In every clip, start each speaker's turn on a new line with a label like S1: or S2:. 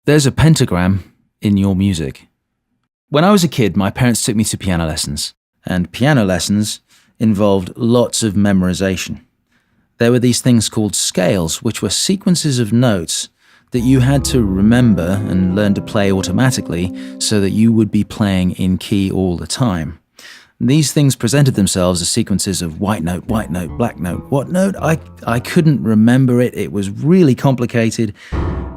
S1: There's a pentagram in your music. When I was a kid, my parents took me to piano lessons, and piano lessons involved lots of memorization. There were these things called scales, which were sequences of notes that you had to remember and learn to play automatically so that you would be playing in key all the time. These things presented themselves as sequences of white note, black note, what note? I couldn't remember it. It was really complicated.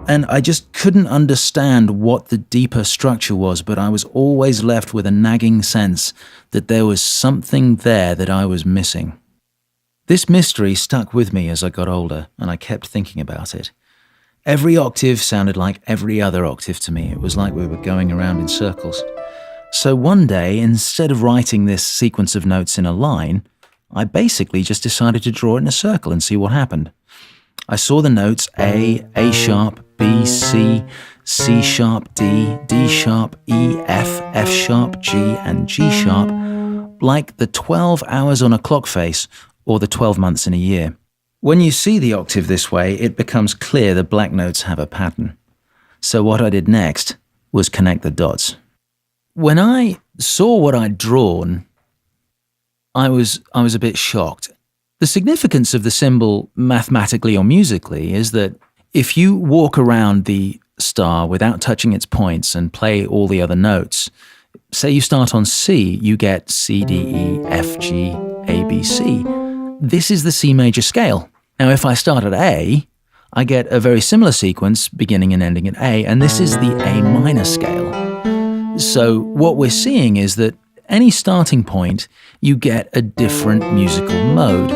S1: And I just couldn't understand what the deeper structure was, but I was always left with a nagging sense that there was something there that I was missing. This mystery stuck with me as I got older, and I kept thinking about it. Every octave sounded like every other octave to me. It was like we were going around in circles. So one day, instead of writing this sequence of notes in a line, I basically just decided to draw it in a circle and see what happened. I saw the notes A sharp, B, C, C sharp, D, D sharp, E, F sharp, G, and G sharp, like the 12 hours on a clock face or the 12 months in a year. When you see the octave this way, it becomes clear the black notes have a pattern. So what I did next was connect the dots. When I saw what I'd drawn, I was a bit shocked. The significance of the symbol mathematically or musically is that if you walk around the star without touching its points and play all the other notes, say you start on C, you get C, D, E, F, G, A, B, C. This is the C major scale. Now, if I start at A, I get a very similar sequence beginning and ending at A, and this is the A minor scale. So what we're seeing is that any starting point, you get a different musical mode.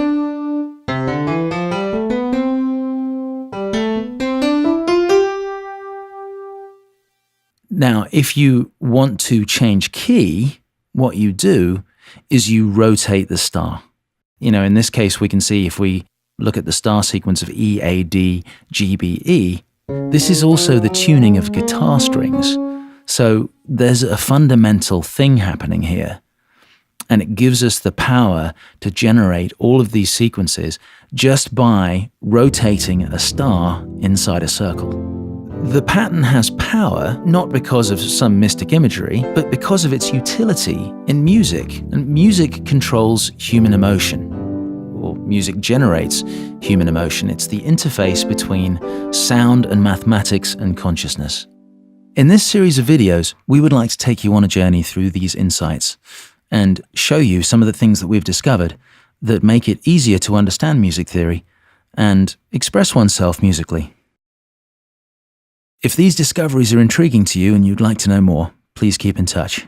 S1: Now, if you want to change key, what you do is you rotate the star. In this case, we can see if we look at the star sequence of E, A, D, G, B, E, this is also the tuning of guitar strings. So there's a fundamental thing happening here. And it gives us the power to generate all of these sequences just by rotating a star inside a circle. The pattern has power not because of some mystic imagery, but because of its utility in music. And music controls human emotion, or music generates human emotion. It's the interface between sound and mathematics and consciousness. In this series of videos, we would like to take you on a journey through these insights and show you some of the things that we've discovered that make it easier to understand music theory and express oneself musically. If these discoveries are intriguing to you and you'd like to know more, please keep in touch.